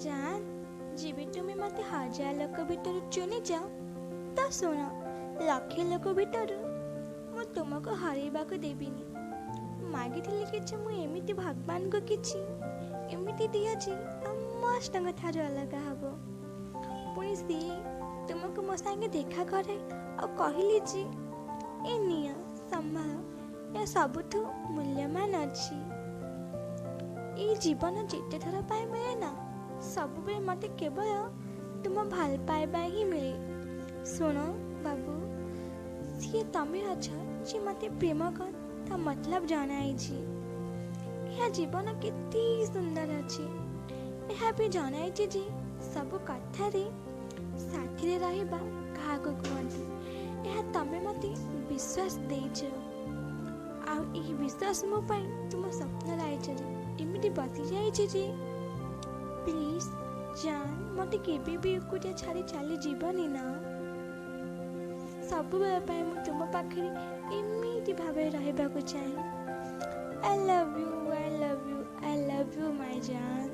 जान जीवी तुम्हें मत 1000 लोक भितर चुनी जाओ तो शुण लक्षे लोक भितर मु तुमको हरैबा को देविनी मागिथिली कि मुझे भगवान को किसी एमती दिया जे समस्त ठार अलग हम पुणी सी तुमको मो सागे देखा करे और कहली जे ए निया संभाल या सबुठ मूल्यवान अच्छी ये जीवन जिते थर पाए मिले ना सब मत केवल तुम भल पाइबा ही मिले। शुण बाबू सी तमें अछ जी मत प्रेम कर ता मतलब जनाई यह जीवन केते सुंदर अच्छी यह भी जनाई जे सब कथारे साथी रहिबा क्या कहते यह तमें मत विश्वास देच आ विश्वास मो तुम स्वप्न लाइच एमती बसी जाइए प्लीज जान मत केबे भी एकुटिया छाड़ी चली जीवनी ना सब बेल तुम पाखे एमती भाव रहा चाहिए। I love you I love you I love you my जान।